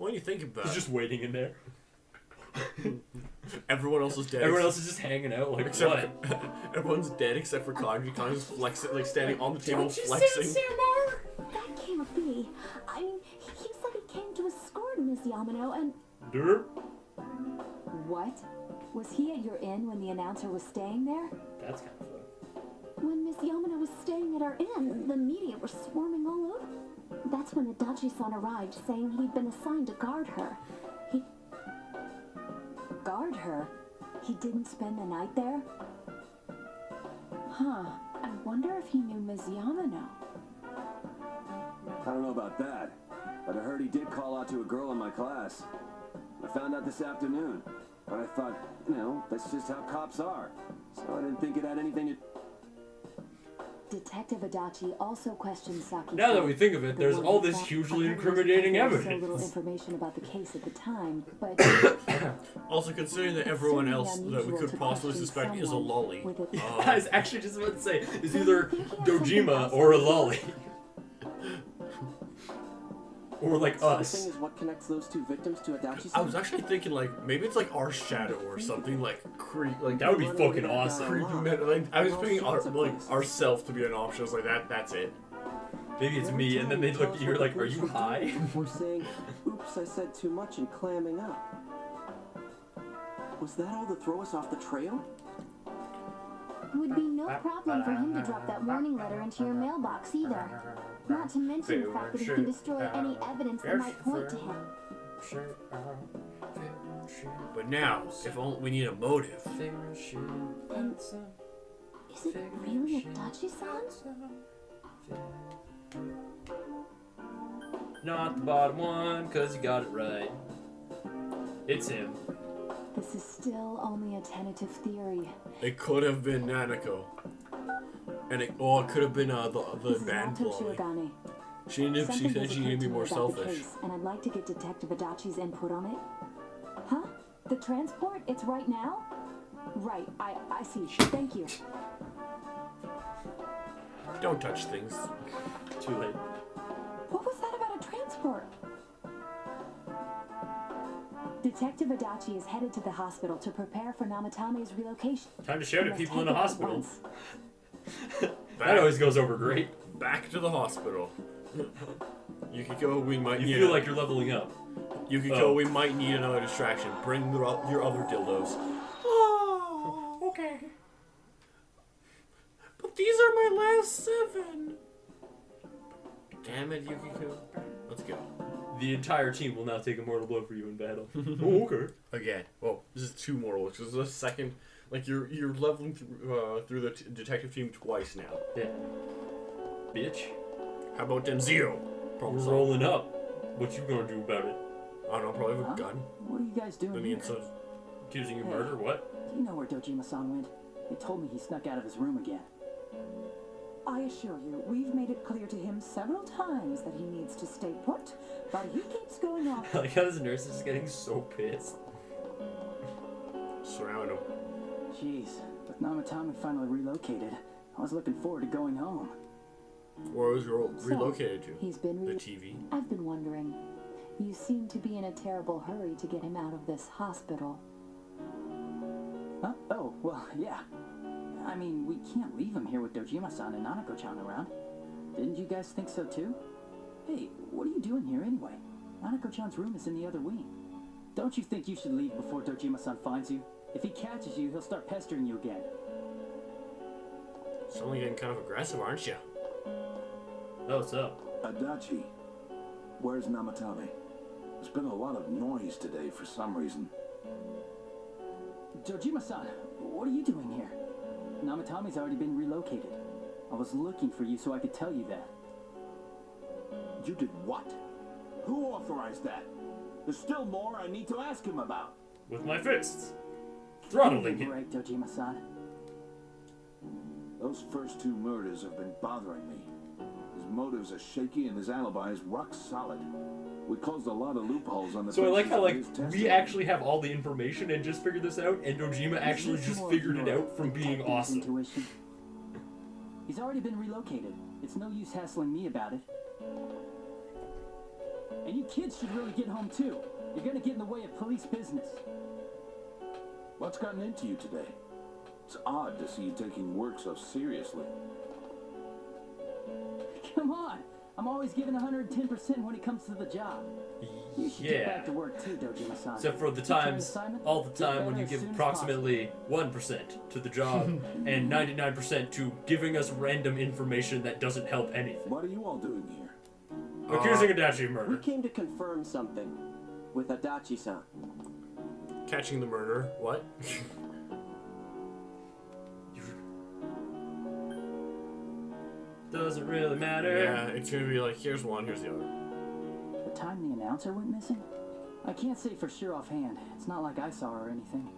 When you think about it. He's just waiting in there. Everyone else is dead. Everyone else is just hanging out like what? Everyone's dead except for Kanji. Kanji's flexing, like standing on the table Don't you flexing. That can't be. I mean, he said he came to escort Miss Yamano and... Derp. What? Was he at your inn when the announcer was staying there? That's kind of fun. When Miss Yamano was staying at our inn, the media were swarming all over. That's when Adachi-san arrived, saying he'd been assigned to guard her. Guard her? He didn't spend the night there? Huh. I wonder if he knew Ms. Yamano. I don't know about that, but I heard he did call out to a girl in my class. I found out this afternoon, but I thought, you know, that's just how cops are. So I didn't think it had anything to... Detective Adachi also questioned Saki. Now that we think of it, there's all this hugely incriminating evidence. So little information about the case at the time, but also considering that everyone else that we could possibly suspect is a lolly. I was actually just about to say, it's either Dojima or a lolly. Or like us. The thing is, what connects those two victims to Adachi-san? I was actually thinking like maybe it's like our shadow or something like like that would be fucking awesome. Like I was thinking ourself to be an option. I was like that's it. Maybe it's me, and then they look at you like, are you high? We're saying, oops, I said too much and clamming up. Was that all to throw us off the trail? it would be no problem for him to drop that warning letter into your mailbox either. Not to mention the fact that he can destroy any evidence that might point to him. But now, if only we need a motive. And is it really Adachi-san? Not the bottom one, cause you got it right. It's him. This is still only a tentative theory. It could have been Nanako. And it could have been the band Shirogane. She said she needed to be more selfish. And I'd like to get Detective Adachi's input on it. Huh? The transport? It's right now? Right, I see. Thank you. Don't touch things. Too late. What was that about a transport? Detective Adachi is headed to the hospital to prepare for Namatame's relocation. Time to shout at people in the hospital. That That always goes over great. Back to the hospital. Yukiko, we might need... You feel like you're leveling up. Yukiko, we might need another distraction. Bring your other dildos. Oh, okay. But these are my last 7. Damn it, Yukiko. Let's go. The entire team will now take a mortal blow for you in battle. Oh, okay. Again. Well, this is 2 mortal, which is the second... Like, you're leveling through the detective team twice now. Yeah. Bitch. How about then 0? We're rolling up. What you gonna do about it? I don't know, probably have a gun. What are you guys doing I mean, here? so... Accusing you of murder? What? Do you know where Dojima-san went? They told me he snuck out of his room again. I assure you, we've made it clear to him several times that he needs to stay put, but he keeps going off. Like how this nurse is getting so pissed. Surround him. Jeez, with Namatame finally relocated, I was looking forward to going home. Where was you relocated to? He's been the TV? I've been wondering. You seem to be in a terrible hurry to get him out of this hospital. Huh? Oh, well, yeah. I mean, we can't leave him here with Dojima-san and Nanako-chan around. Didn't you guys think so too? Hey, what are you doing here anyway? Nanako-chan's room is in the other wing. Don't you think you should leave before Dojima-san finds you? If he catches you, he'll start pestering you again. Suddenly getting kind of aggressive, aren't you? Oh, what's up? Adachi, where's Namatame? There's been a lot of noise today for some reason. Dojima-san, what are you doing here? Namatame's already been relocated. I was looking for you so I could tell you that. You did what? Who authorized that? There's still more I need to ask him about. With my fists. Throttling him. Right, Dojima-san. Those first 2 murders have been bothering me. His motives are shaky and his alibi is rock solid. We closed a lot of loopholes on the... So I like how, like, we actually have all the information and just figured this out, and Dojima actually just figured it out from being awesome. Intuition. He's already been relocated. It's no use hassling me about it. And And you kids should really get home too. You're gonna get in the way of police business. What's gotten into you today? It's odd to see you taking work so seriously. Come on. I'm always giving 110% when it comes to the job. You should get back to work too, Dojima-san. Except for the times, all the time when you give approximately 1% to the job and 99% to giving us random information that doesn't help anything. What are you all doing here? Accusing Adachi of murder. We came to confirm something with Adachi-san. Catching the murder. What? Doesn't really matter. Yeah, it's gonna be like, here's one, here's the other. The time the announcer went missing? I can't say for sure offhand. It's not like I saw her or anything.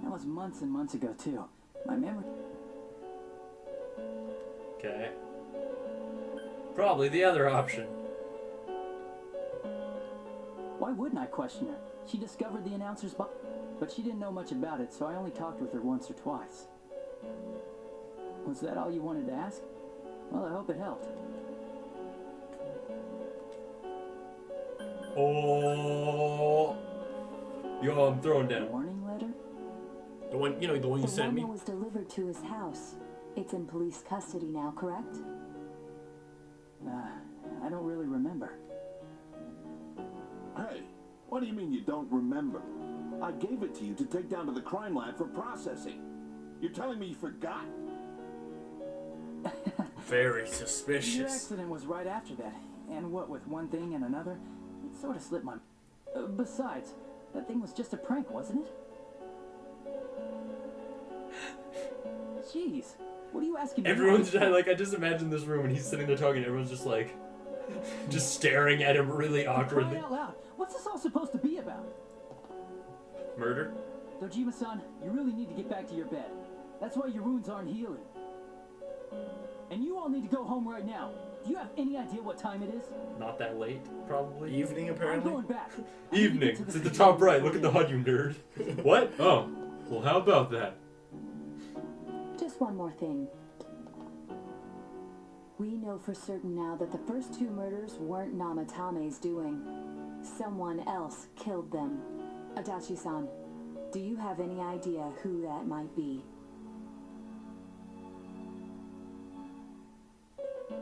That was months and months ago too. My memory... Okay. Probably the other option. Why wouldn't I question her? She discovered the announcer's but she didn't know much about it, so I only talked with her once or twice. Was that all you wanted to ask? Well, I hope it helped. Oh, yo, I'm throwing down. Warning letter? The one, the one you sent me? The one that was delivered to his house. It's in police custody now, correct? I don't really remember. Hey, what do you mean you don't remember? I gave it to you to take down to the crime lab for processing. You're telling me you forgot? Very Your suspicious. accident was right after that, and what with one thing and another, it sort of slipped my... besides, that thing was just a prank, wasn't it? Jeez, what are you asking me? Everyone's like, I just imagine this room and he's sitting there talking, everyone's just like, just staring at him really awkwardly. Crying out loud, what's this all supposed to be about? Murder? Dojima-san, you really need to get back to your bed. That's why your wounds aren't healing. And you all need to go home right now. Do you have any idea what time it is? Not that late, probably. Evening, I'm apparently. going back. Evening. It's at the top right. Look at the HUD, you nerd. What? Oh. Well, how about that? Just one more thing. We know for certain now that the first two murders weren't Namatame's doing. Someone else killed them. Adachi-san, do you have any idea who that might be?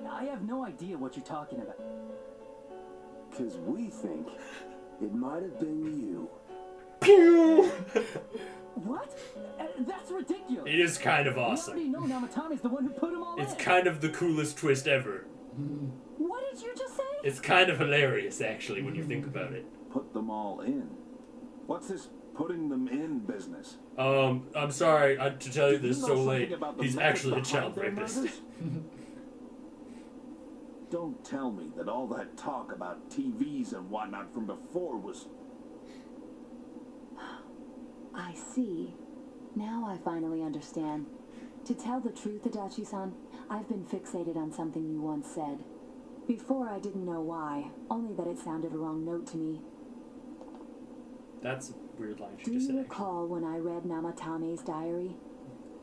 I have no idea what you're talking about. 'Cause we think it might have been you. Pew! What? That's ridiculous. It is kind of We awesome. already know Namatame's the one who put them all It's in. kind of the coolest twist ever. What did you just say? It's kind of hilarious, actually, when you think about it. Put them all in. What's this putting them in business? I'm sorry to tell you Did this know so something late. about the He's method actually a behind child their rapist. murders? Don't tell me that all that talk about TVs and whatnot from before was... I see. Now I finally understand. To tell the truth, Adachi-san, I've been fixated on something you once said. Before I didn't know why, only that it sounded a wrong note to me. That's a weird line she Do just you said. recall when I read Namatame's diary?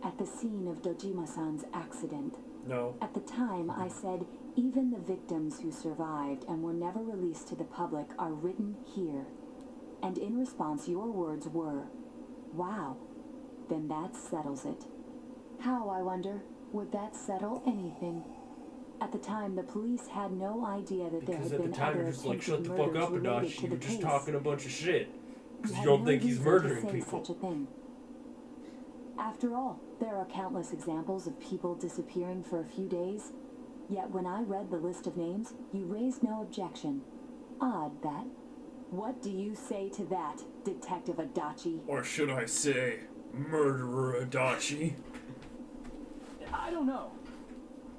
At the scene of Dojima-san's accident. No. At the time, I said, even the victims who survived and were never released to the public are written here. And in response, your words were, wow, then that settles it. How, I wonder, would that settle anything? At the time, the police had no idea that there Because had at the been time other you're just like, shut attempted the fuck murders up, related Adachi. to You're the just case. talking a bunch of shit. Because you had don't no think he's reason to murdering say people. Such a thing. After all, there are countless examples of people disappearing for a few days. Yet when I read the list of names, you raised no objection. Odd, that. What do you say to that, Detective Adachi? Or should I say, Murderer Adachi? I don't know.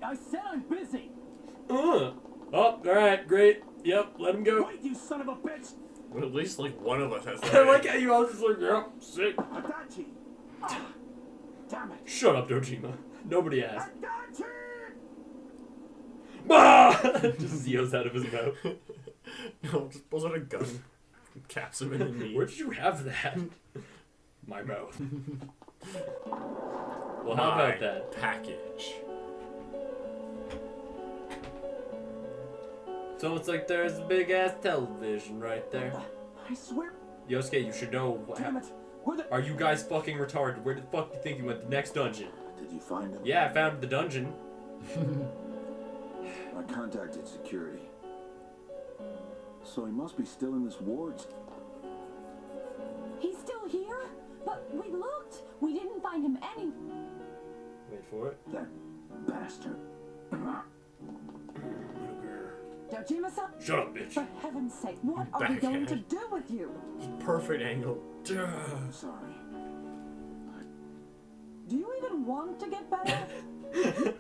I said I'm busy. Oh, alright, great. Yep, let him go. Wait, you son of a bitch! Well, at least like one of us has I that. like how you all just like, yep, sick. Adachi! Ah, damn it! Shut up, Dojima. Nobody asked. Adachi! Bah! Just yells out of his mouth. No, just pulls out a gun, caps him in the knee. Where did you have that? My mouth. Well, how about that? Package. So it's like there's a big ass television right there. I swear. Yosuke, you should know. Damn it. Where the... Are you guys fucking retarded? Where the fuck do you think you went? The next dungeon. Did you find him? Yeah, I found the dungeon. I contacted security. So he must be still in this ward. He's still here? But we looked. We didn't find him any... Wait for it. That bastard. Dojima-san? Shut up, bitch. For heaven's sake, what are we going to do with you? Perfect angle. I'm sorry. Do you even want to get better?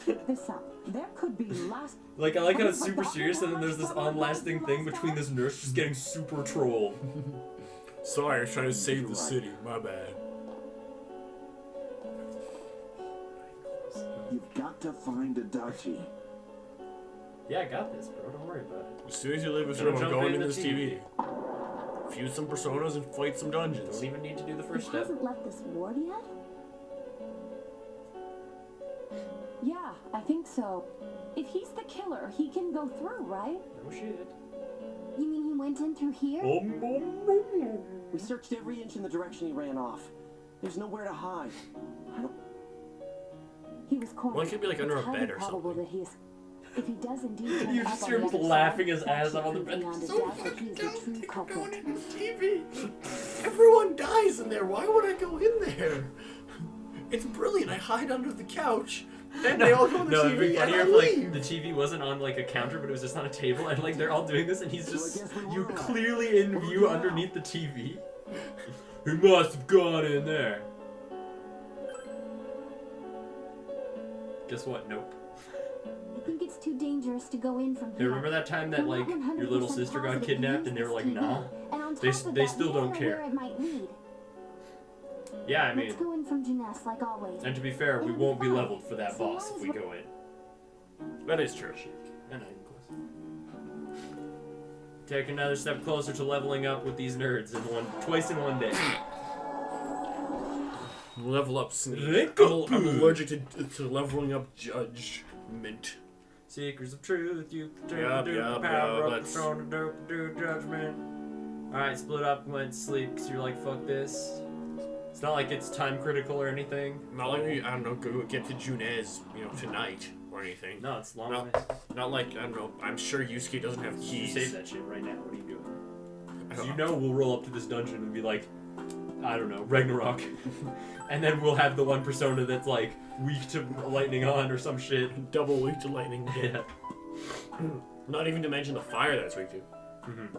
Keep this up. There could be last... Like, I like how it's super serious and then there's this unlasting thing between this nurse just getting super trolled. Sorry, I was trying to save the city. My bad. You've got to find Adachi. Yeah, I got this, bro. Don't worry about it. As soon as you leave this Don't room, I'm jump going in into the this TV. Fuse some personas and fight some dungeons. Don't even need to do the He first step. hasn't left this ward yet? Yeah, I think so. If he's the killer, he can go through, right? No shit. You mean he went in through here? We searched every inch in the direction he ran off. There's nowhere to hide. I don't... He was cornered. Well, it could be like under a It's highly bed or probable something. that he is... If he does indeed turn You up just on hear the him other laughing side, his ass that off on the could bed. beyond a So doubt that he's the true culprit. in this TV. Everyone dies in there. Why would I go in there? It's brilliant. I hide under the couch. And they all go on the No, it'd be TV and funnier I if like leave. the TV wasn't on like a counter, but it was just on a table, and like they're all doing this, and he's just guess we you were right. clearly in view underneath the TV. He must have gone in there. Guess what? Nope. I think it's too dangerous to go in from Hey, here. remember that time that like your little sister got kidnapped, and they were like, nah. They still don't care. Where it might lead. Yeah, I mean, Let's go in from Jeunesse like always. and to be fair, we won't be leveled for that boss if we go in. That is true. And take another step closer to leveling up with these nerds twice in one day. Level up, sneak. Rick- I'm allergic to leveling up judgment. Seekers of truth, you Yup, yup, power up, let's- throne to do judgment. Alright, split up, went to sleep, because you're like, fuck this. It's not like it's time critical or anything. Not like we, I don't know, go get to Junez, tonight or anything. No, it's long. No. Not like, I don't know, I'm sure Yusuke doesn't have You keys. save that shit right now. What are you doing? I 'Cause don't you know we'll roll up to this dungeon and be like, I don't know, Ragnarok. And then we'll have the one persona that's like weak to lightning on or some shit. Double weak to lightning. Yeah. Not even to mention the fire that's weak to. Mm-hmm.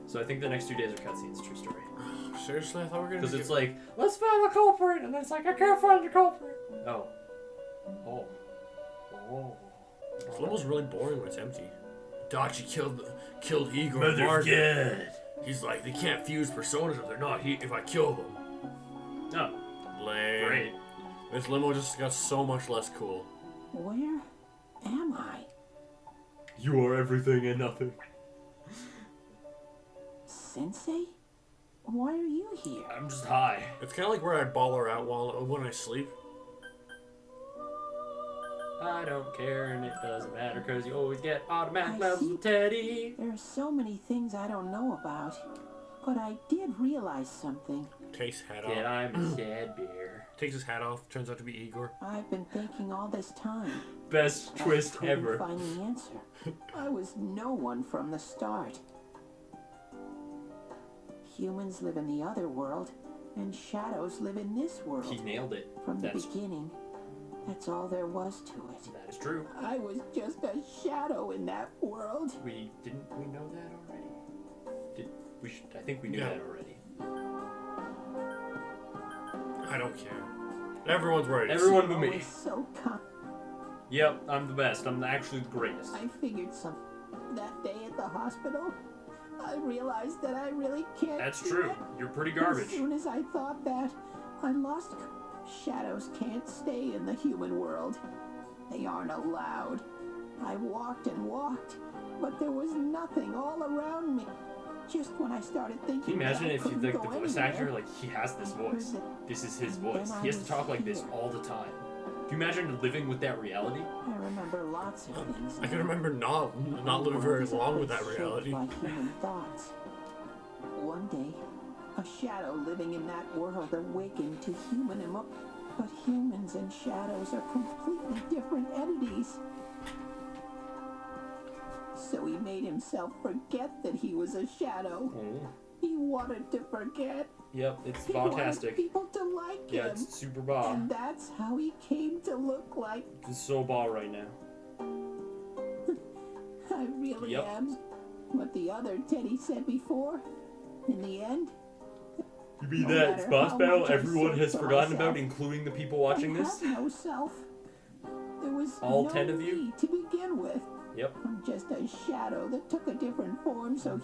So I think the next 2 days are cutscenes, true story. Seriously, I thought we were gonna. Because it's like, let's find the culprit, and then it's like, I can't find the culprit. Oh. Oh. Oh. It's almost really boring when it's empty. Dachi killed Igor. Mother's Martin. dead. He's like, they can't fuse personas if they're not. If I kill them. Oh. Lame. Great. This limo just got so much less cool. Where am I? You are everything and nothing. Sensei? Why are you here? I'm just high. It's kind of like where I baller out when I sleep. I don't care and it doesn't matter because you always get automatic I levels see. with Teddie. There are so many things I don't know about, but I did realize something. Takes hat Yeah, off. I'm a sad bear. Takes his hat off. Turns out to be Igor. I've been thinking all this time. Best twist I couldn't ever. find the answer. I was no one from the start. Humans live in the other world, and shadows live in this world. He nailed it. From the That's beginning, that's all there was to it. that is true. I was just a shadow in that world. We know that already? I think we knew Yeah. that already. I don't care. Everyone's worried. Everyone but I me. was so Yep, I'm the best. I'm actually the greatest. I figured something. That day at the hospital, I realized that I really can't. That's do true. it. You're pretty garbage. As soon as I thought that, I lost. Shadows can't stay in the human world. They aren't allowed. I walked and walked, but there was nothing all around me. Just when I started thinking. Can you imagine if you couldn't like the go voice anywhere, actor, like he has this voice. This is his voice. Then He has I to talk was like this here. all the time. Can you imagine living with that reality? I remember lots of things. I can remember not living very long with that reality. By human thoughts. One day, a shadow living in that world awakened to human but humans and shadows are completely different entities. So he made himself forget that he was a shadow. Oh. He wanted to forget. Yep, it's He wanted fantastic. people to like Yeah, him. it's super ba. And that's how he came to look like. It's so ba right now. I really Yep. am. What the other Teddie said before. In the end, You mean No that matter boss how battle much I everyone search has for forgotten myself, about, including the people watching I this? have no self. There was All no 10 of you? me to begin with. Yep. I'm just a shadow that took a different form, so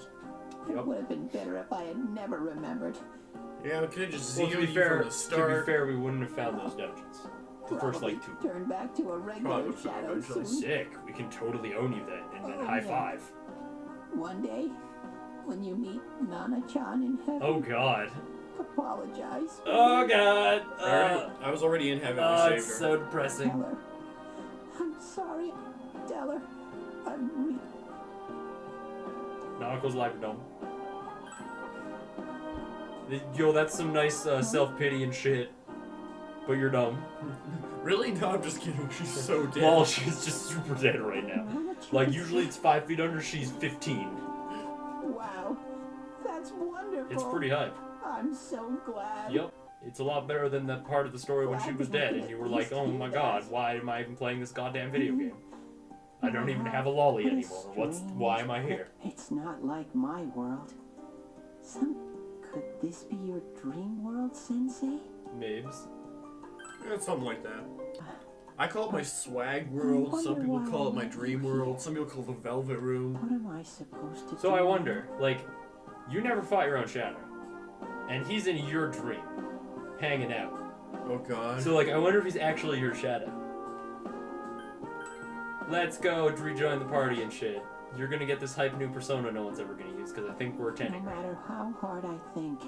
Yep. it would have been better if I had never remembered. Yeah, we could have just Well, zeroed to be you fair, from the start. we wouldn't have found those dungeons. The first like Probably 2. turn back to a regular Probably shadow eventually. soon. Sick. We can totally own you then, and then Oh, high yeah. five. One day, when you meet Nana-chan in heaven, Oh god. apologize. Oh god. I was already in heaven. Oh, I it's saved so her. depressing. Tell her. I'm sorry. Tell her. I'm weak. Naoko's life dumb. Yo, that's some nice self-pity and shit. But you're dumb. Really? No, I'm just kidding. She's so dead. Well, she's just super dead right now. Like, usually it's 5 feet under, she's 15. Wow. That's wonderful. It's pretty hype. I'm so glad. Yep. It's a lot better than that part of the story when she was dead, and you were like, oh my god, why am I even playing this goddamn video game? I don't even have a lolly What a anymore. Why am I here? It's not like my world. Could this be your dream world, Sensei? Mabes. Yeah, something like that. I call it my swag world. Some people call it my dream world. Some people call it the velvet room. What am I supposed to do? So I wonder, like, you never fought your own shadow, and he's in your dream, hanging out. Oh god. So, like, I wonder if he's actually your shadow. Let's go to rejoin the party and shit. You're gonna get this hype new persona no one's ever gonna use, because I think we're No attending. matter how hard I think,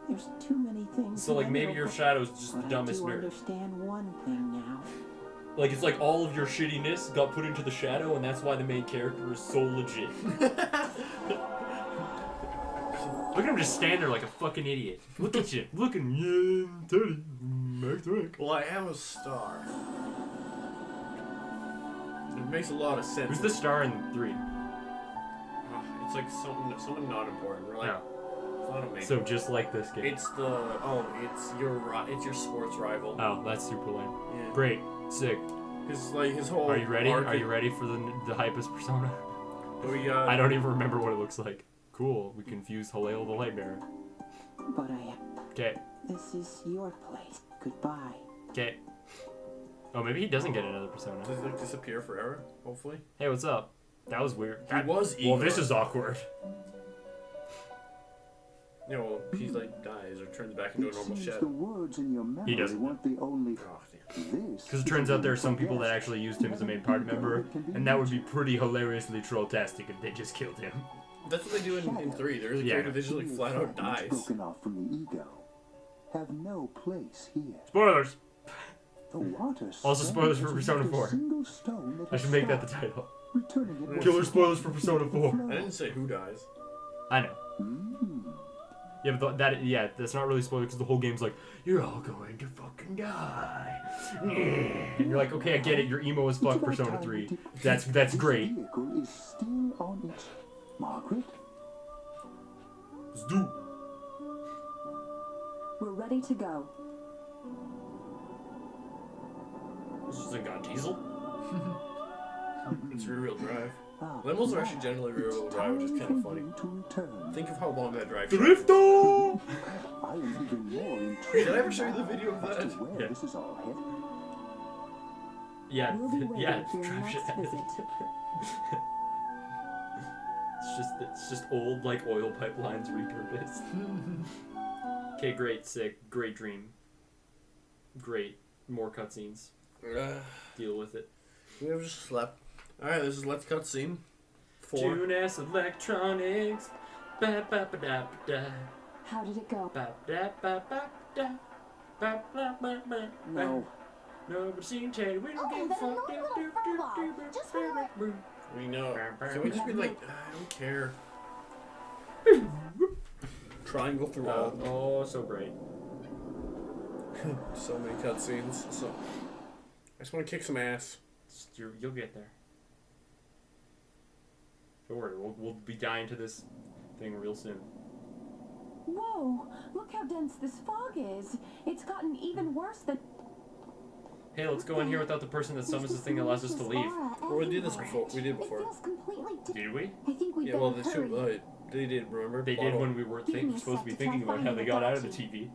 there's too many things. So, like, that I maybe know, your but- shadow's just the but dumbest I do nerd. understand one thing now. Like, it's like all of your shittiness got put into the shadow, and that's why the main character is so legit. Look at him just stand there like a fucking idiot. Look at you. Look at you. Teddie. Well, I am a star. It makes a lot of sense. Who's the star in 3? It's like something not important. We're like, No. it's not amazing. So just like this game. It's your sports rival. Oh, that's super lame. Yeah. Great. Sick. His whole. Are you ready? arc Are you ready for the hypest persona? We got. I don't even remember what it looks like. Cool. We confused Halil the Lightbearer. But I. Okay. This is your place. Goodbye. Okay. Oh, maybe he doesn't get another persona. Does it disappear forever? Hopefully. Hey, what's up? That was weird. He was Well, Igor. this is awkward. Yeah, well, he's like dies or turns back into a It normal seems the shadow. words in your memory He doesn't. weren't the only. Oh, This. Because it turns out there are some people that actually used him as a main party member, and that would be pretty hilariously troll-tastic if they just killed him. That's what they do in 3. There's a Yeah. character that just like flat out dies. Broken off from the ego. Have no place here. Spoilers! The water. Also spoilers for stands Persona like a 4. single stone that I has should make that the stopped, title. returning it Killer once spoilers for Persona 4. I didn't say who dies. I know. Mm. Yeah, but that's not really spoiler because the whole game's like, you're all going to fucking die. And you're like, okay, I get it. You're emo as fuck, It's about Persona time 3. we did- That's This great. vehicle is still on its. Margaret. Let's do. We're ready to go. This isn't got diesel. It's rear-wheel drive. Ah, Limos are now actually generally it's rear-wheel drive, which is time kind of for funny. you to return. Think of how long that drive. Drifto! I am even more intrigued. Did I ever show you the video of as to that? where Yeah. this is all headed. Yeah, We'll be waiting yeah. for your drive next shit. visit. It's just old like oil pipelines repurposed. Okay, great, sick, great dream. Great, more cutscenes. Deal with it. We have just slept. Alright, this is Let's Cutscene 4. Tune-ass electronics. Ba ba ba da ba da. How did it go? Ba da ba ba da. Ba ba ba ba. No. Nobody's seen Teddie. We don't give a fuck. Just relax. We know. Can we just be like, I don't care. Triangle through all. Oh, so great. So many cutscenes. So I just want to kick some ass. You'll get there. Don't worry, we'll be dying to this thing real soon. Whoa! Look how dense this fog is. It's gotten even worse than... Hey, let's go in here without the person that summons the thing that allows us to leave. Well, we did this before. We did before. It feels completely Did we? I think we Yeah, well, the two, they did, remember? They did when we weren't supposed to be thinking about how they got out of the TV.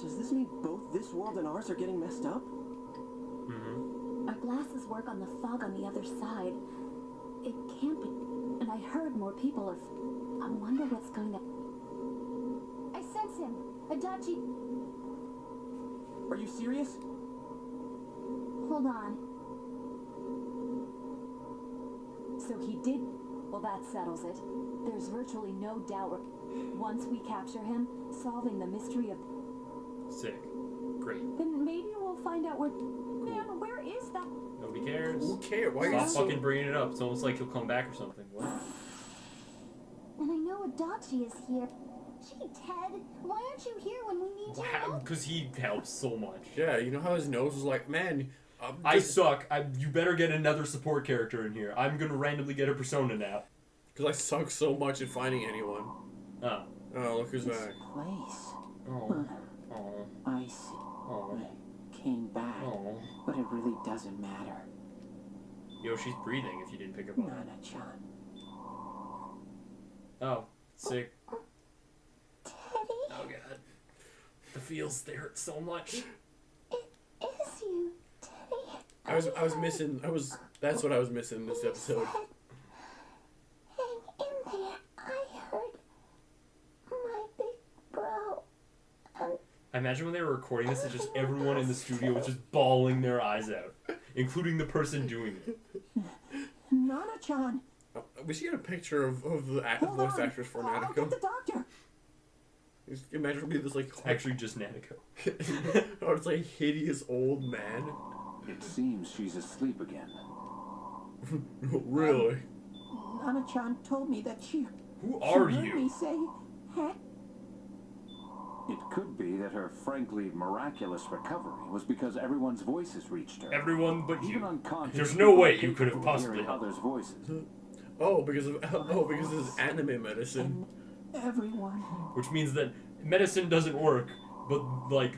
Does this mean both this world and ours are getting messed up? Mm-hmm. Our glasses work on the fog on the other side. It can't be... And I heard more people have... I wonder what's going to... I sense him. Adachi. Are you serious? Hold on. So he did... Well, that settles it. There's virtually no doubt. Once we capture him, solving the mystery of... Sick. Great. Then maybe we'll find out where... Man, where is that? Nobody cares. Who cares? Why are Stop you so... fucking bringing it up. It's almost like he'll come back or something. What? And I know Adachi is here. Gee, Ted, why aren't you here when we need you? Wow, because he helps so much. Yeah, you know how his nose was like, man... I suck. You better get another support character in here. I'm gonna randomly get a persona now. Because I suck so much at finding anyone. Oh. Oh, look who's This back. place. Oh. Oh. I see. Oh. I came back, Oh. but it really doesn't matter. Yo, she's breathing if you didn't pick up on it. Nana-chan. Oh. Sick. Teddy, Oh god. The feels, they hurt so much. it is you, Teddy. I was missing, that's what I was missing in this episode. Hang in there. I heard my big bro. I imagine when they were recording this, it's just everyone in the studio was just bawling their eyes out, including the person doing it. Nana-chan! We should get a picture of the Hold voice on. actress for I'll get Nanako. the doctor! Just imagine it'd be this like... Actually, just Nanako. or it's like hideous old man. It seems she's asleep again. Really? Nana-chan told me that she Who are heard me you? say, "Heck." It could be that her frankly miraculous recovery was because everyone's voices reached her. Everyone but Even you. unconscious. There's no way people you could have capable of possibly hearing helped. others' voices. Oh, because this is anime medicine. Everyone. Which means that medicine doesn't work, but like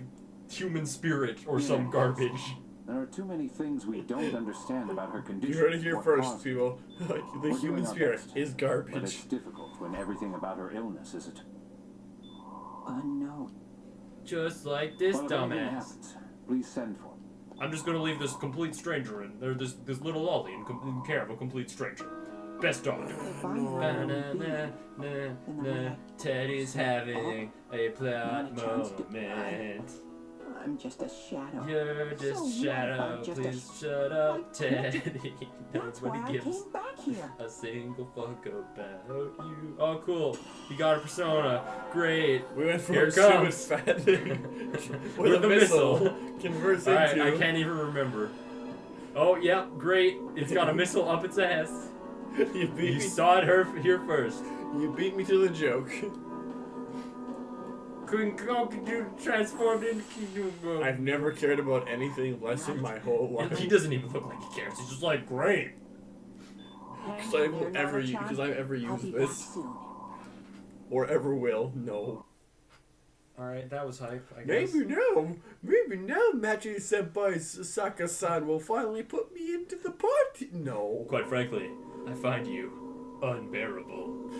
human spirit or some garbage. There are too many things we don't understand about her condition. You heard it here or first, causes. people. The We're human doing our spirit best, is But garbage. it's difficult when everything about her illness isn't. Unknown. Just like this Well, if anything dumbass. happens, please send for me. I'm just gonna leave this complete stranger in, or this little lolly in care of a complete stranger. Best dog. If I were be, Teddy's having a plot moment. I'm just a shadow. You're just So what if shadow. I'm just a Please shut up, Teddy. That's why I Nobody gives came back here. a single fuck about you. Oh, cool. You got a persona. Great. We went from Here a it stupid comes. fat thing With a missile. converts Alright, into... I can't even remember. Oh, yeah, great. It's got a missile up its ass. You beat You me. saw it here first. You beat me to the joke. Couldn't go transformed into Kingdom. I've never cared about anything less in my whole life. He doesn't even look like he cares. He's just like, great. Hang Because in there, Nana-chan. I've ever I'll used be this. back soon. Or ever will. No. Alright, that was hype, I guess. Maybe now Maciej Senpai's Saka-san will finally put me into the party. No. Quite frankly, I find you unbearable.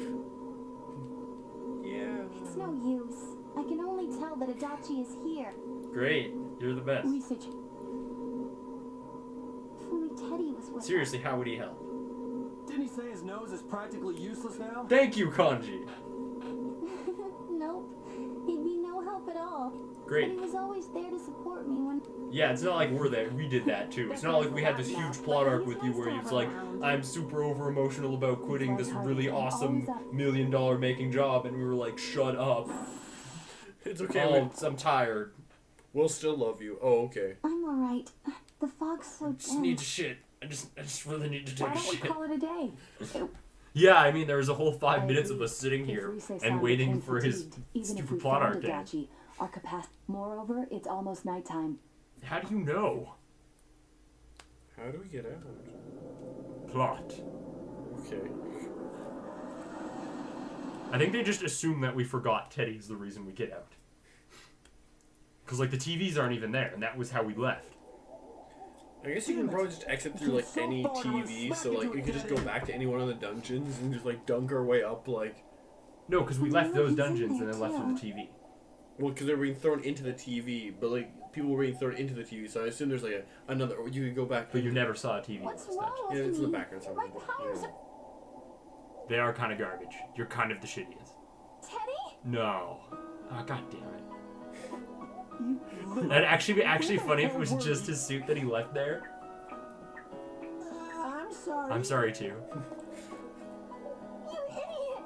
Yeah. It's no use. I can only tell that Adachi is here. Great. You're the best. Research. If only Teddy was with Seriously, how would he help? Didn't he say his nose is practically useless now? Thank you, Kanji. Nope. He'd be no help at all. Great. But he was always there to support me when... Yeah, it's not like we're there. We did that too. It's not like we had this huge plot arc with you where it's like, I'm super over emotional about quitting this really awesome $1 million making job, and we were like, shut up. It's okay. Oh, I'm tired. We'll still love you. Oh, okay. I'm alright. The fog's so dense. Just need to shit. I just really need to take Why a don't we shit. call it a day? Yeah, I mean, there was a whole 5 minutes of us sitting here If Rise-san and waiting became for his fatigued, even if stupid we plot found arc a to Dachi, our capacity. Moreover, it's almost nighttime. How do you know? How do we get out? Plot. Okay. I think they just assume that we forgot Teddie's the reason we get out. Because, like, the TVs aren't even there, and that was how we left. I guess you can probably just exit through, like, any TV, so, like, we could just go back to any one of the dungeons and just, like, dunk our way up, like... No, because we left those dungeons and then left with the TV. Well, because they were being thrown into the TV, but, like, people were being thrown into the TV, so I assume there's, like, another... Or you could go back... But you never saw a TV. What's wrong with Yeah, it's in the me? background somewhere. My But, powers yeah. They are kind of garbage. You're kind of the shittiest. Teddy? No. Oh, god damn it. That'd actually be funny if it was just his suit that he left there. I'm sorry. I'm sorry, too. You idiot!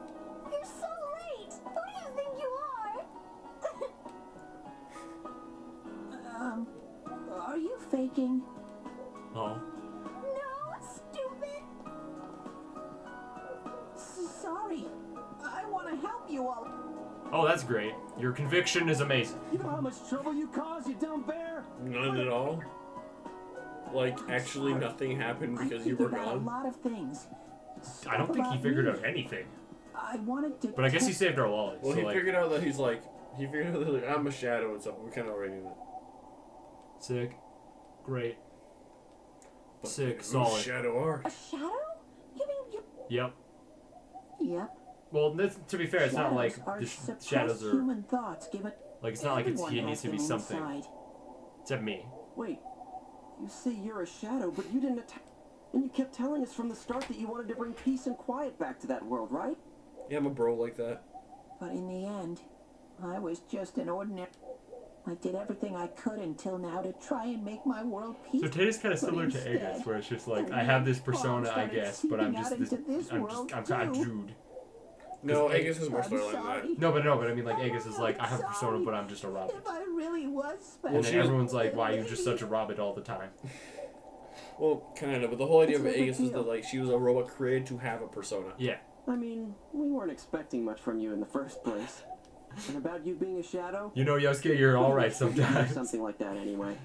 You're so late! Who do you think you are? Are you faking? Oh. No, stupid! Sorry. I want to help you all. Oh, that's great. Your conviction is amazing. You know how much trouble you caused, you dumb bear? None at all? Like, actually nothing happened because you were I figured out a gone? lot of things. I don't think he figured out anything. I wanted to. But I guess he saved our lollies. Well, so, he like, figured out that he's like... He figured out that, like, I'm a shadow and stuff. We kind of already knew that. sick. Great. But Sick. who's Solid. Shadow are? A shadow? You mean you? Yep. Yep. Well, to be fair, it's not like are the suppressed shadows are... human thoughts given. Like, it's not like Everyone he has needs to be them something. inside. Except me. Wait, you say you're a shadow, but you didn't attack. And you kept telling us from the start that you wanted to bring peace and quiet back to that world, right? Yeah, I'm a bro like that. But in the end, I was just an ordinary. I did everything I could until now to try and make my world So peaceful. Teddy's kind of But similar to instead, Aegis, where it's just like, the I have this weird persona, bomb I started guess, but I'm seeping just out this... into this world, I'm kind of too. Jude. No, Because Aegis has more I'm storyline than that. sorry. No, but I mean, like, Aegis is like, I have a persona, but I'm just a rabbit. If I really was special. And then everyone's like, why are you just such a rabbit all the time? Well, kind of, but the whole idea of It's no big Aegis is that, deal. like, she was a robot created to have a persona. Yeah. I mean, we weren't expecting much from you in the first place. And about you being a shadow? You know, Yosuke, you're alright Or sometimes. something like that anyway.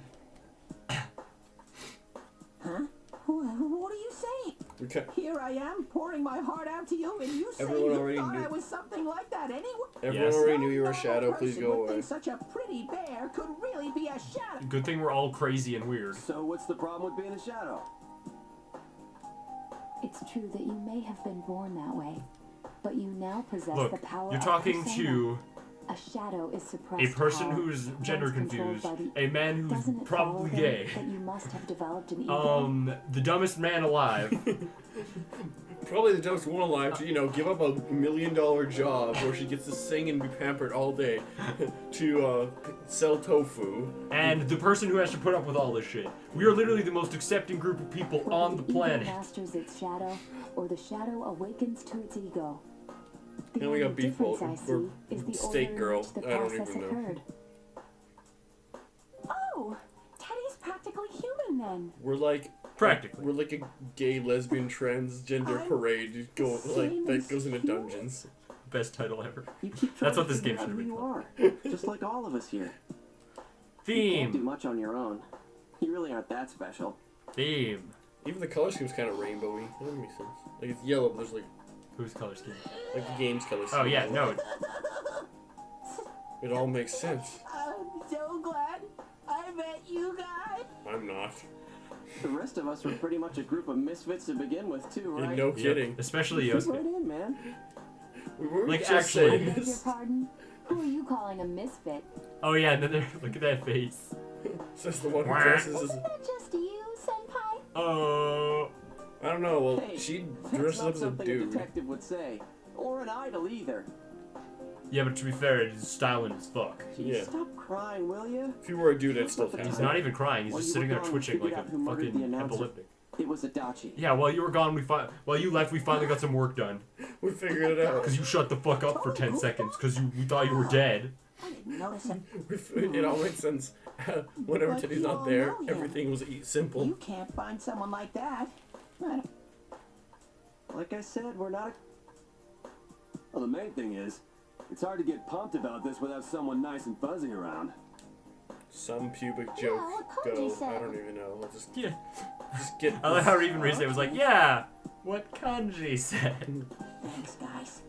Huh? What are you saying? Okay. Here I am, pouring my heart out to you, and you say Everyone you already thought knew. I was something like that anyway? Everyone Yes. already knew you were a No shadow, normal please person go would away. think such a pretty bear could really be a shadow. Good thing we're all crazy and weird. So what's the problem with being a shadow? It's true that you may have been born that way, but you now possess the Look, power you're of talking persona. to A shadow is suppressed a person power. who's gender Once controlled confused, by the- a man who's Doesn't it probably follow, gay, then, that you must have developed an ego? the dumbest man alive, Probably the dumbest one alive to, you know, give up a $1 million job where she gets to sing and be pampered all day to sell tofu. and the person who has to put up with all this shit. We are literally the most accepting group of people Whether on the ego planet. masters its shadow, or the shadow awakens to its ego. The And we got only beef difference bowl- I see or is the steak order in girl. which the I don't process even know. occurred. Oh, Teddy's practically human then. We're like Practically. we're like a gay, lesbian, transgender I'm parade. You go the like same that as goes into you. dungeons. Best title ever. You keep That's trying what to this game figure out should who be you called. are, just like all of us here. You can't do Theme. much on your own. You really aren't that special. Theme. Even the color scheme's kind of rainbowy. That doesn't make sense. Like it's yellow, but there's like Whose color scheme? the game's color scheme. Oh yeah, no. It all makes sense. I'm so glad I met you guys. I'm not. The rest of us were pretty much a group of misfits to begin with, too, Yeah, right? no kidding. Especially You fit right Yosuke. in, man. We were Like, just actually- saying Beg your this. pardon? Who are you calling a misfit? Oh yeah, and then look at that face. Says the one who Wah. dresses as. Isn't that just you, Senpai? Oh. I don't know. Well, Hey, she that's dresses not up as a something dude. detective would say. Or an idol, either. Yeah, but to be fair, it's styling as fuck. Yeah. Stop crying, will you? If you were a dude, I'd still think He's that. not even crying. He's While just you sitting were there gone, twitching we like a figured out who murdered the fucking announcer. epileptic. It was Adachi. Yeah, while you were gone, while you left, we finally got some work done. We figured it out. Because you shut the fuck up for 10 seconds because we thought you were dead. I didn't notice it. It all makes sense. Whenever But Teddie's you not all there, know him. everything was simple. You can't find someone like that. Like I said, we're not. Well, the main thing is, it's hard to get pumped about this without someone nice and fuzzy around. Some pubic Yeah, joke. what Go. Kanji said. I don't even know. Let's just Yeah. get. I like how even Rizze was like, yeah, what Kanji said. Thanks, guys.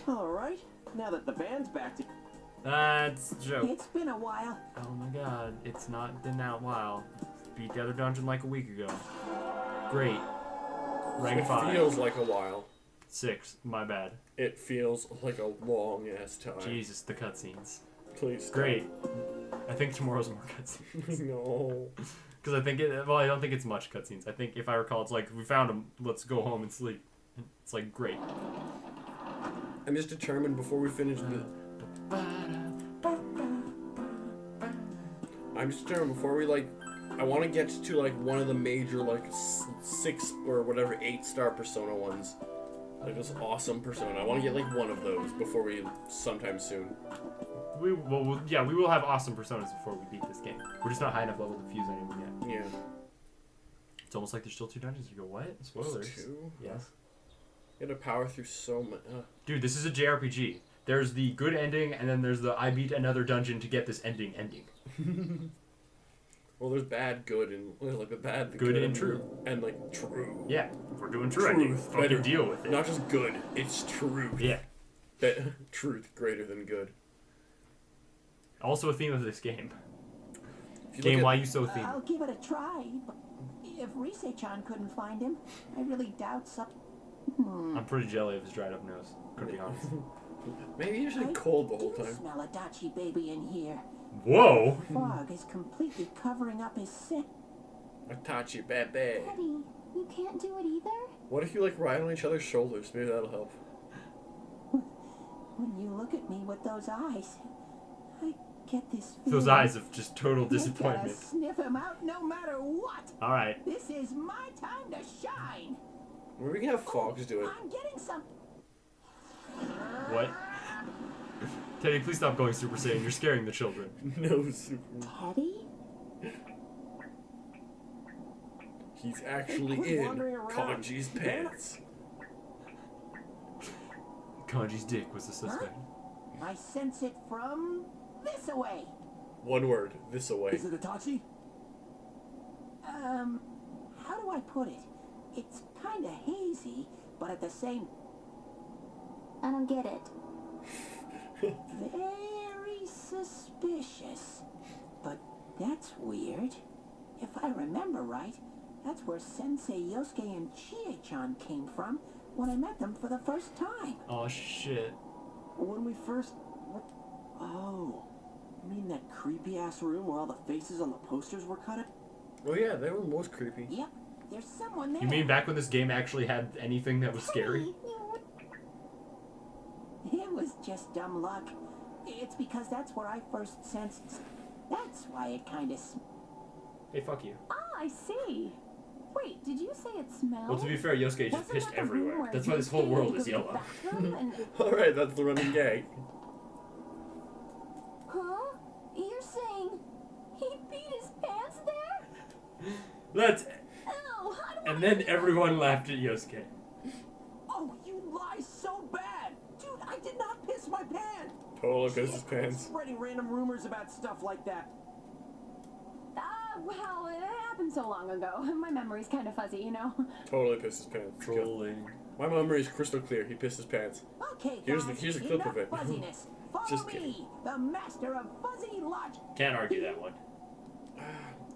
All right. Now that the band's back to. That's a joke. It's been a while. Oh my god, it's not been that while. Beat the other dungeon like a week ago. Great. Rank It 5. feels like a while. 6, my bad. It feels like a long ass time. Jesus, the cutscenes. Please. Stop. Great. I think tomorrow's more cutscenes. No. Because I think well, I don't think it's much cutscenes. I think if I recall, it's like, we found him, let's go home and sleep. It's like, great. I'm just determined before we finish the. I'm just determined before we I want to get to one of the major 6 or whatever 8-star Persona ones. Like this awesome Persona. I want to get one of those before we sometime soon. We will have awesome personas before we beat this game. We're just not high enough level to fuse anyone yet. Yeah. It's almost like there's still 2 dungeons. You go, what? Spoilers. 2? Yes. You gotta power through so much. Dude, this is a JRPG. There's the good ending, and then there's the I beat another dungeon to get this ending. Well, there's bad, good, and the bad, the Good and true. And true. Yeah, if we're doing true ending, Truth. fucking Better. deal with it. Not just good, it's truth. Yeah. Truth greater than good. Also a theme of this game. If you Game, look at- why you so theme? I'll give it a try. But if Rise-chan couldn't find him, I really doubt some. I'm pretty jelly of his dried up nose. Couldn't be honest. Maybe you're just cold the whole do time. smell Adachi baby in here. Whoa! Fog is completely covering up his scent. Itachi baby. Teddie, you can't do it either? What if you ride on each other's shoulders? Maybe that'll help. When you look at me with those eyes, I get this feeling. Those eyes of just total You gotta disappointment. sniff him out no matter what. Alright. This is my time to shine. Maybe we can have Fox do it. I'm getting some. What? Teddie, please stop going Super Saiyan. You're scaring the children. No super. Teddie? He's actually quit in wandering around. Kanji's pants. Kanji's dick was the suspect. I sense it from this away. One word, this away. Is it Itachi? How do I put it? It's kind of hazy, but at the same I don't get it. very suspicious. But that's weird. If I remember right, that's where Sensei Yosuke and Chie-chan came from when I met them for the first time. Oh shit. When we first. Oh. You mean that creepy ass room where all the faces on the posters were cut out? Oh yeah, they were most creepy. Yep, there's someone there. You mean back when this game actually had anything that was scary? It was just dumb luck. It's because that's where I first sensed. That's why it kind of. Hey, fuck you. Ah, I see. Wait, did you say it smells? Well, to be fair, Yosuke just Wasn't pissed that the room everywhere. where That's why this whole Yosuke world had is to go to the yellow. bathroom and- Alright, that's the running gag. Huh? You're saying he beat his pants there? Let's. Ew, I don't And then everyone laughed at Yosuke. Oh, you lie so bad! Dude, I did not piss my pants! Totally pissed his pants. Spreading random rumors about stuff like that. Well, it happened so long ago. My memory's kind of fuzzy, you know. Totally pissed his pants. Trolling. My memory is crystal clear. He pissed his pants. Okay, Here's guys, the clip of enough it. Fuzziness. Follow Just me, kidding. the master of fuzzy logic. Can't argue that one.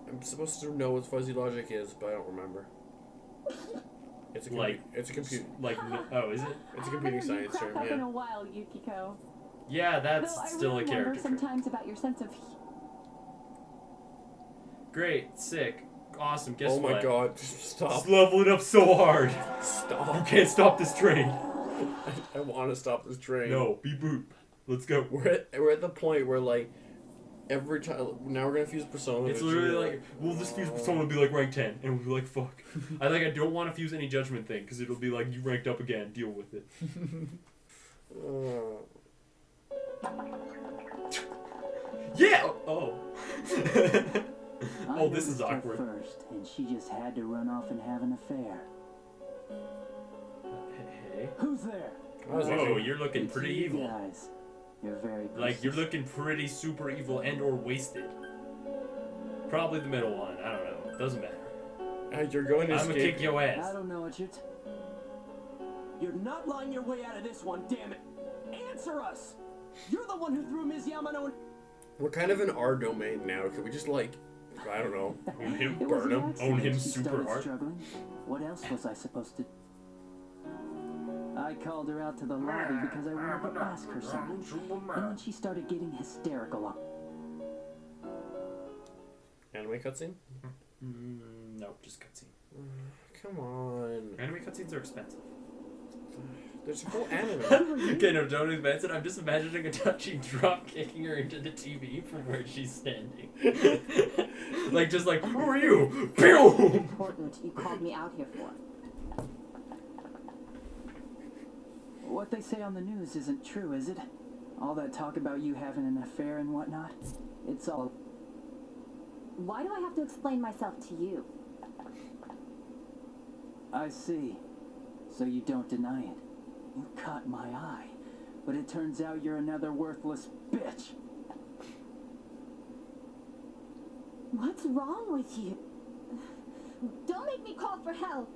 I'm supposed to know what fuzzy logic is, but I don't remember. It's a it's a computer. Oh, is it? It's a computing science term. Up in Yeah. a while, Yukiko. Yeah, that's Though I still really a character wonder trait. sometimes about your sense of. Great, sick, awesome. Guess Oh what? my god! Stop! It's leveling up so hard. Stop! You can't stop this train. I want to stop this train. No, beep boop. Let's go. We're at the point where like every time now we're gonna fuse Persona. It's literally like we'll just fuse Persona and be like rank 10, and we'll be like fuck. I don't want to fuse any judgment thing because it'll be like you ranked up again. Deal with it. Yeah. Oh. Oh, this is awkward. First, and she just had to run off and have an affair. Hey. Who's there? Whoa, you're looking It's pretty you evil. Guys. You're very Like, you're looking pretty super evil and or wasted. Probably the middle one. I don't know. Doesn't matter. You're going to I'm gonna escape. kick your I ass. don't know what you're You're not lying your way out of this one, damn it! Answer us! You're the one who threw Ms. Yamano in... We're kind of in our domain now. Could we just like, I don't know, Own him, It was burn an him, accident. own him She super started hard. struggling. What else was I supposed to... I called her out to the lobby because I wanted to ask her something. And then she started getting hysterical. anime cutscene? No, just cutscene. Come on. Anime cutscenes are expensive. There's a whole anime. Okay, no, don't advance it. I'm just imagining Itachi drop kicking her into the TV from where she's standing. Like, just like, who are you? Pew! Important you called me out here for. What they say on the news isn't true, is it? All that talk about you having an affair and whatnot? It's all... Why do I have to explain myself to you? I see. So you don't deny it. You caught my eye. But it turns out you're another worthless bitch. What's wrong with you? Don't make me call for help.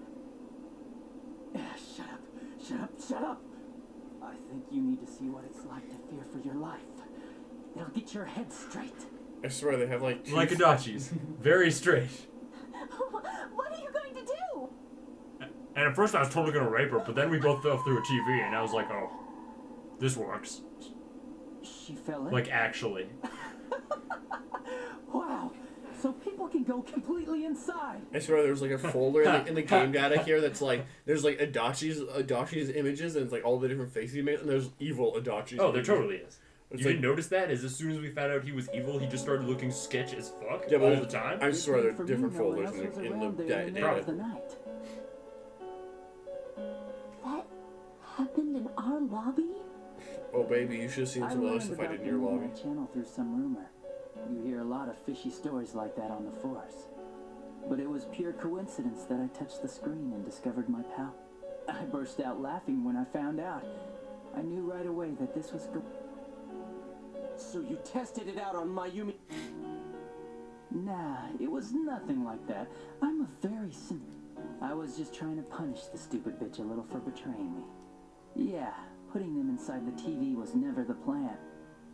Shut up. Shut up. Shut up. I think you need to see what it's like to fear for your life. It'll get your head straight. I swear they have like two... Like Adachi's. Very straight. What are you going to do? And at first I was totally gonna rape her, but then we both fell through a TV, and I was like, oh, this works. She fell in? Like, actually. Wow. So people can go completely inside. I swear there's like a folder in the game data here that's like, there's like Adachi's images, and it's like all the different faces he made, and there's evil Adachi's Oh, there images. totally is. It's You like, didn't notice that? As soon as we found out he was evil, he just started looking sketch as fuck Yeah, but all the time? I swear there are For me, different no one folders else was in around the there in the data. middle of the night. That happened in our lobby? Oh baby, you should have seen I some of the other learned stuff I about did in your the lobby. internet channel through some rumor. You hear a lot of fishy stories like that on the force. But it was pure coincidence that I touched the screen and discovered my pal. I burst out laughing when I found out. I knew right away that this was So you tested it out on Mayumi... Nah, it was nothing like that. I'm a very I was just trying to punish the stupid bitch a little for betraying me. Yeah, putting them inside the TV was never the plan.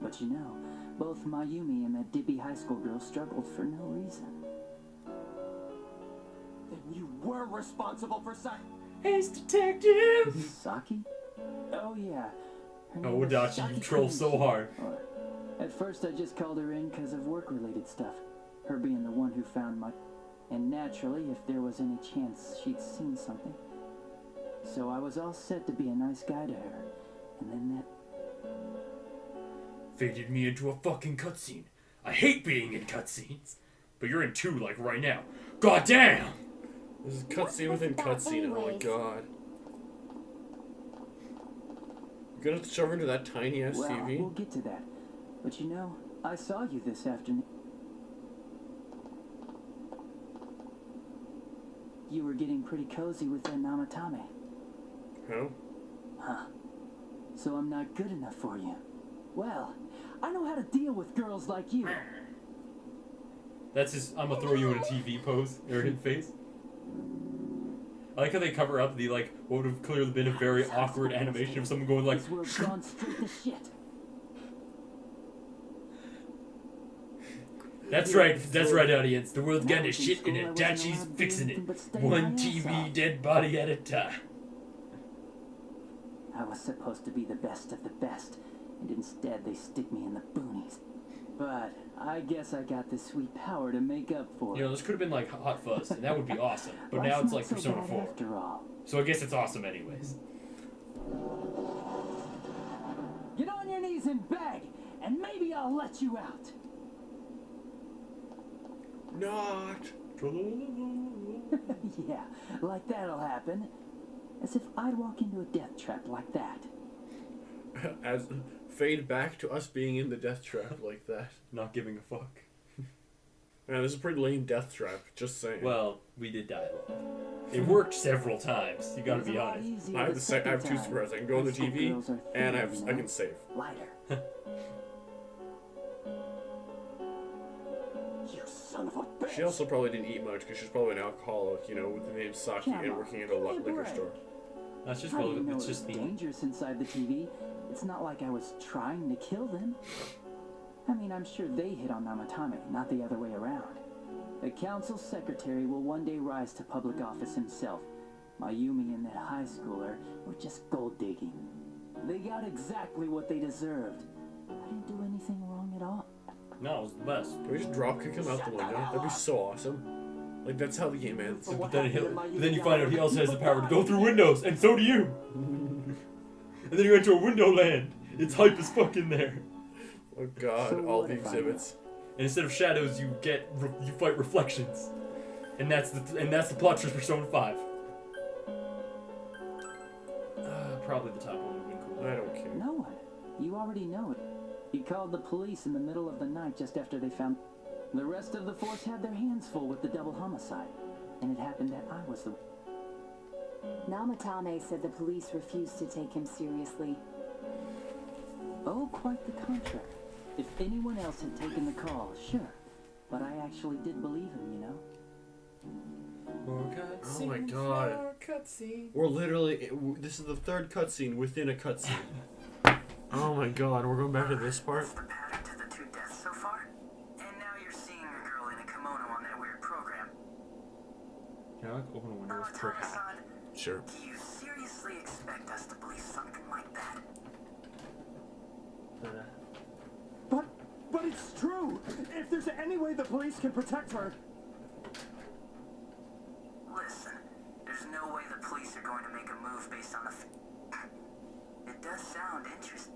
But you know, both Mayumi and that dippy high school girl struggled for no reason. Then you were responsible for Ace Detective! Saki? Oh yeah. Her Oh, name was Adachi, Saki you troll Kanji. so hard. At first I just called her in because of work-related stuff. Her being the one who found my... And naturally, if there was any chance she'd seen something. So I was all set to be a nice guy to her. And then that... Faded me into a fucking cutscene. I hate being in cutscenes. But you're in two, like, right now. God damn! This is cutscene within that cutscene. Oh my anyways? god. You're gonna shove her into that tiny ass Well, TV? we'll get to that. But you know, I saw you this afternoon. You were getting pretty cozy with that Namatame. How? Huh. So I'm not good enough for you. Well, I know how to deal with girls like you. That's his I'm gonna throw you in a TV pose, or in face. I like how they cover up the, like, what would have clearly been a very awkward animation of someone going like... This world's gone straight to shit. That's right, audience. The world's gone to shit and Adachi's fixing it. One TV dead body at a time. I was supposed to be the best of the best, and instead they stick me in the boonies. But I guess I got the sweet power to make up for it. You know, this could have been like Hot Fuzz, and that would be awesome. But Life's now it's not like so Persona bad 4. after all. So I guess it's awesome anyways. please and beg, and maybe I'll let you out. Not. Yeah, like that'll happen. As if I'd walk into a death trap like that. As fade back to us being in the death trap like that. Not giving a fuck. Man, this is a pretty lame death trap. Just saying. Well, we did die a lot. It worked several times. You gotta It's be a lot honest. easier I have the I have two second time. squares. I can go on the High school TV girls are and I thinner, can save. Lighter. You son of a bitch. She also probably didn't eat much because she's probably an alcoholic, you know, with the name Saki and working at a liquor break. store. That's just I didn't know it's it was just the dangerous inside the TV. It's not like I was trying to kill them. I mean, I'm sure they hit on Namatame, not the other way around. The council secretary will one day rise to public office himself. Mayumi and that high schooler were just gold digging. They got exactly what they deserved. I didn't do anything wrong at all. No, it was the best. Can we just drop kick him out the window? That'd be so awesome. Like, that's how the game ends. But then you find out he also has the power to go through windows, and so do you. And then you enter a window land. It's hype as fuck in there. Oh god, So all what the if I exhibits. And instead of shadows, you fight reflections. And that's the plot twist for Persona 5. Probably the top one would have been cool. I don't care. No one. You already know it. He called the police in the middle of the night just after they found... The rest of the force had their hands full with the double homicide. And it happened that I was the... Namatame said the police refused to take him seriously. Oh, quite the contrary. If anyone else had taken the call, sure. But I actually did believe him, you know? Oh my god. We're literally... This is the third cutscene within a cutscene. Oh my god, we're going back to this part? That's the pattern to the 2 deaths so far. And now you're seeing a girl in a kimono on that weird program. Can I like open a window for Namatame-san, Sure. do you seriously expect us to believe something like that? But it's true. If there's any way the police can protect her. Listen, there's no way the police are going to make a move based on a... It does sound interesting.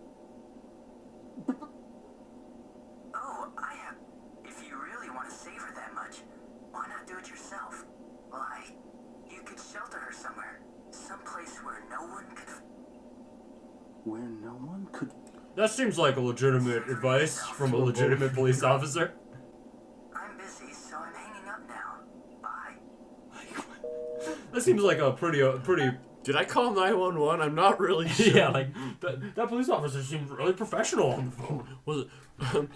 Oh, I have... If you really want to save her that much, why not do it yourself? Like, you could shelter her somewhere. Someplace where no one could... Where no one could... That seems like a legitimate advice from a legitimate police officer. I'm busy, so I'm hanging up now. Bye. That seems like a pretty Did I call 911? I'm not really sure. yeah, like that police officer seemed really professional on the phone.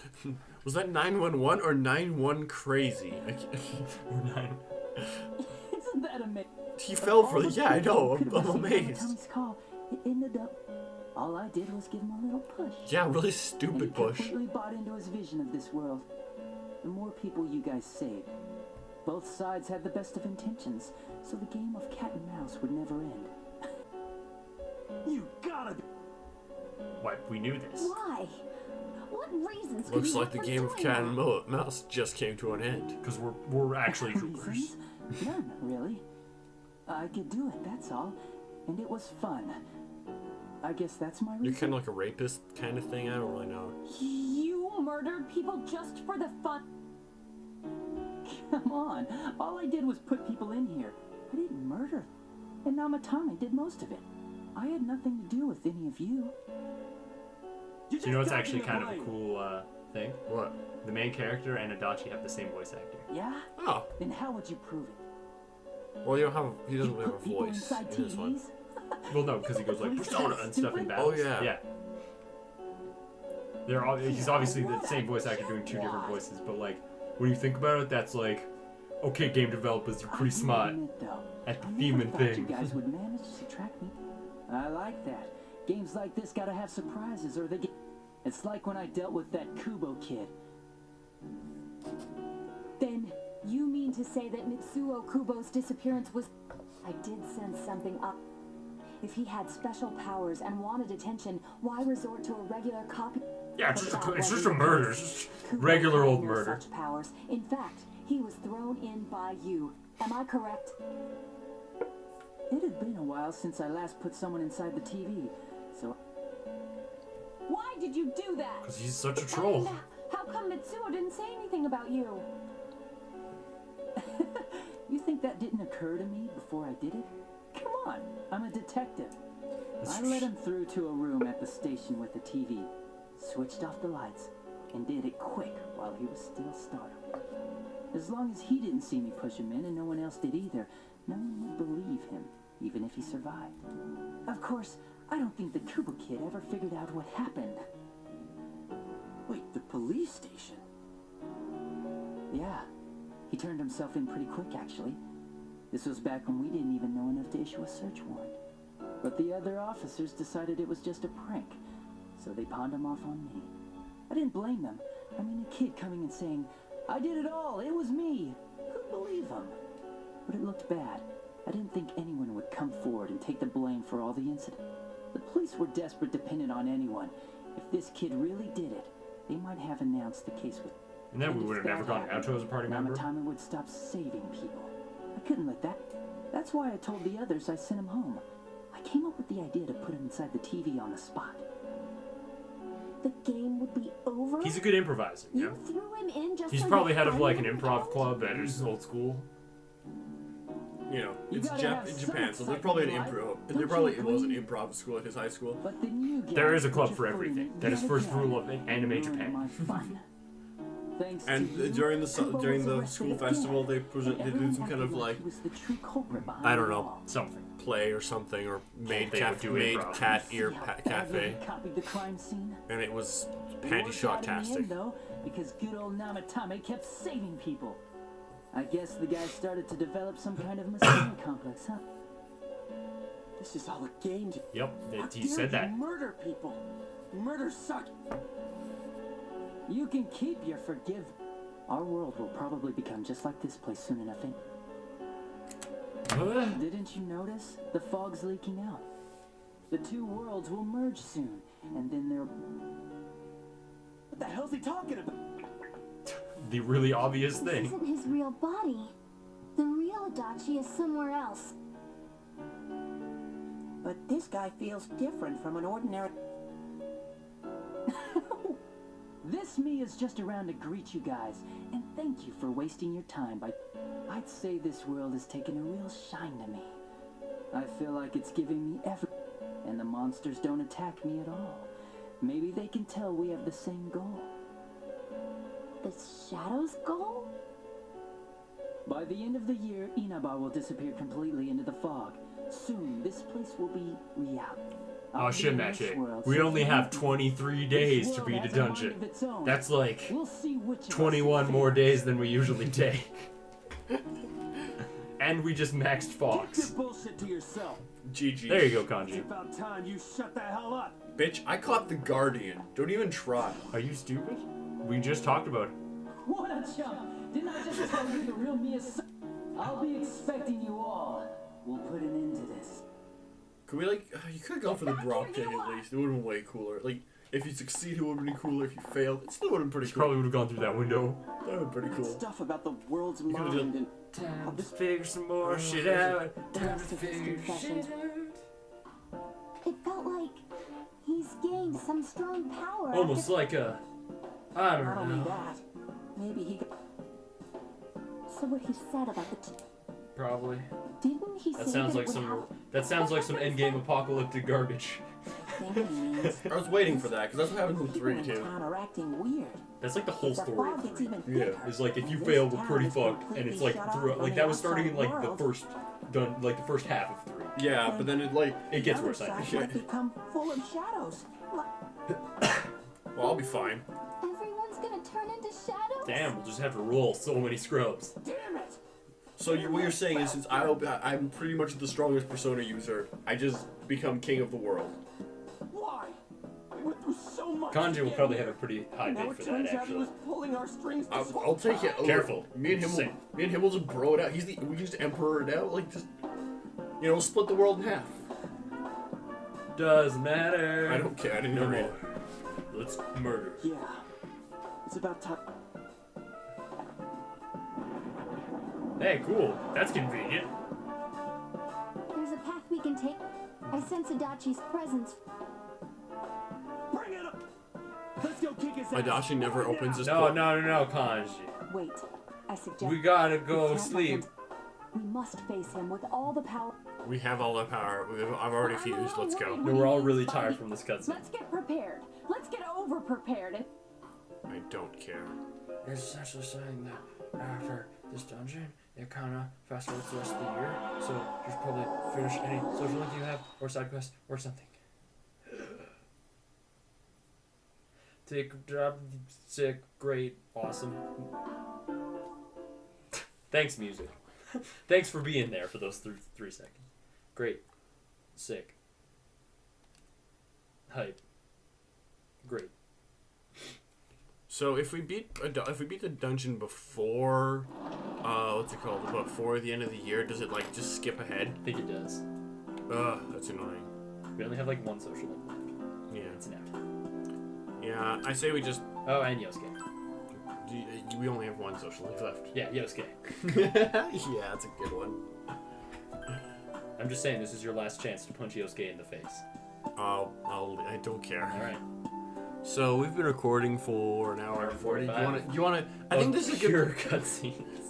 Was that 911 or 91 crazy? Or 9. Isn't that amazing? He fell for the... Yeah, I know. I'm amazed. Tommy's call, it ended up... All I did was give him a little push. Yeah, really And stupid he push. completely bought into his vision of this world. The more people you guys saved, both sides had the best of intentions, so the game of cat and mouse would never end. You gotta be... Why, we knew this. Why? What reasons could Looks you like have the for game of doing cat that? and mouse just came to an end. Because we're actually troopers. Reasons? None, really. I could do it, that's all. And it was fun. I guess that's my reason. You're kind of like a rapist kind of thing. I don't really know. You murdered people just for the fun. Come on. All I did was put people in here. I didn't murder them. And Namatame did most of it. I had nothing to do with any of you. Do you know what's actually kind of a cool thing? What? The main character and Adachi have the same voice actor. Yeah? Oh. Then how would you prove it? Well, you don't have... He You doesn't really have put a people voice inside in this one. TVs? Well, no, because he goes like Persona and stuff in battles. Oh, yeah. Yeah. He's obviously the same voice actor doing 2 different voices, but like when you think about it, that's like, okay, game developers, you're pretty smart at the theme and I never thought thing. you guys would manage to track me. I like that. Games like this gotta have surprises or they get... It's like when I dealt with that Kubo kid. Then you mean to say that Mitsuo Kubo's disappearance was... I did sense something up. If he had special powers and wanted attention, why resort to a regular copy? Yeah, it's But that just a wasn't murder. the It's case. just Kubo regular had old no murder. Such powers. In fact, he was thrown in by you. Am I correct? It had been a while since I last put someone inside the TV, so... Why did you do that? Because he's such a troll. And how come Mitsuo didn't say anything about you? You think that didn't occur to me before I did it? Come on, I'm a detective. I led him through to a room at the station with a TV, switched off the lights, and did it quick while he was still startled. As long as he didn't see me push him in and no one else did either, no one would believe him, even if he survived. Of course, I don't think the Kubo kid ever figured out what happened. Wait, the police station? Yeah, he turned himself in pretty quick, actually. This was back when we didn't even know enough to issue a search warrant. But the other officers decided it was just a prank, so they pawned him off on me. I didn't blame them. I mean, a kid coming and saying, "I did it all, it was me." Who'd believe him? But it looked bad. I didn't think anyone would come forward and take the blame for all the incident. The police were desperate to pin it on anyone. If this kid really did it, they might have announced the case with... And then we would have never gone out to as a party member. Namatama would stop saving people. I couldn't let that... That's why I told the others I sent him home. I came up with the idea to put him inside the TV on the spot. The game would be over? He's a good improviser, yeah. You threw him in just He's so probably you head of like an finally improv club at his old school. You know, You it's gotta have in some Japan, so there's probably an excitement, improv. right? There Don't probably you was an agree? improv school at his high school. But then you There guys is a club put for your foot everything. in That is yet first again rule of anime and Japan. ruined my fun. Thanks And to you, during the Kubo during was the arrested school again, festival, they and did everyone some kind acted of like he was the true culprit behind I don't it know. all. Something. play or something, or made They would do made improv. cat ear See how badly cafe, he copied the crime scene? and it was It panty worked out in the end, shot-tastic. though, because good old Namatame kept saving people. I guess the guy started to develop some kind of messiah complex, huh? This is all a game. Yep, How he dare said you that. murder people. Murder sucks. You can keep your forgive. Our world will probably become just like this place soon enough. Didn't you notice? The fog's leaking out. The two worlds will merge soon, and then they'll... What the hell's he talking about? The really obvious This thing. isn't his real body. The real Adachi is somewhere else. But this guy feels different from an ordinary... This me is just around to greet you guys, and thank you for wasting your time by... I'd say this world has taken a real shine to me. I feel like it's giving me every... And the monsters don't attack me at all. Maybe they can tell we have the same goal. The Shadow's goal? By the end of the year, Inaba will disappear completely into the fog. Soon, this place will be reality. Oh shit, Maciej. We only have 23 days to beat a dungeon. That's like We'll see which of us 21 is more safe. days than we usually take. And we just maxed Keep Fox. your bullshit to yourself. GG. There you go, It's Kanji. about time you shut the hell up. Bitch, I caught the Guardian. Don't even try. Are you stupid? We just talked about it. What a chump! Didn't I just tell you the real me is... I'll be expecting you all. We'll put an end to this. Could we like? You could have gone for the drop kick at least. It would have been way cooler. Like if you succeed, it would have been cooler. If you failed, it still would have been pretty cool. Probably would have gone through that window. That would have been pretty cool. Stuff about the world's could've mind done- and Time to figure some more shit out. Time to figure shit out. It felt like he's gained some strong power. Almost after... like a... I Not don't only know. that, maybe he... So what he said about the... Probably. Didn't he say That sounds that like it would some... help? That sounds like some endgame apocalyptic garbage. I think he means... I was waiting for that because that's what happens in People 3 in too. town are acting weird. That's like the whole The story fog of gets 3. even Yeah. thicker. It's like if you And fail, this we're town pretty is fucked, and completely it's like shut off throughout, from like the that was starting in outside like the world. first done, like the first half of 3. Yeah, but then it like. It gets The worse, I other think. side might become full of shadows. Well, I'll be fine. Everyone's gonna turn into shadows? Damn, we'll just have to roll so many scrubs. damn it. So what you're saying is, since I'm pretty much the strongest Persona user, I just become king of the world. Why? We went through so much. Kanji will together. probably have a pretty high Now bid it for turns that, out he actually. was pulling our strings. This I'll whole take it. time. Careful. Me and him Just will just bro it out. We can just emperor it out. Like just, split the world in half. Doesn't matter. I don't care. I didn't know. No more. Let's murder. Yeah. It's about time. Hey, cool. That's convenient. There's a path we can take. I sense Adachi's presence. Bring it up. Adachi never opens his No, Kanji. Wait, I suggest We gotta we go can't let sleep. him- We must face him with all the power. We have all the power. I've already fused. Let's go. No, we're all really tired from this cutscene. Let's get prepared. Let's get over prepared and I don't care. It's essentially saying that after this dungeon, it kind of fast forwards the rest of the year. So you should probably finish any social link you have, or side quest, or something. Take a drop, sick, great, awesome. Thanks, music. Thanks for being there for those 3 seconds. Great, sick, hype, great. So if we beat the dungeon before, what's it called? Before the end of the year, does it like just skip ahead? I think it does. Ugh, that's annoying. We only have like 1 social link left. Yeah. It's enough. Yeah, I say we just. Oh, and Yosuke. We only have 1 social link left. Yeah, Yosuke. Yeah, that's a good one. I'm just saying, this is your last chance to punch Yosuke in the face. I don't care. All right. So we've been recording for an hour and 40. You wanna? I think this is a pure good. cutscenes.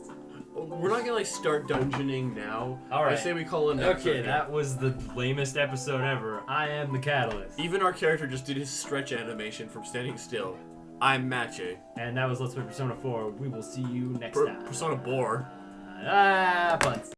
We're not gonna like start dungeoning now. All right. I say we call it. Okay, that was the lamest episode ever. I am the Catalyst. Even our character just did his stretch animation from standing still. I'm Maciej. And that was Let's Play Persona 4. We will see you next time. Persona Bore. Punts.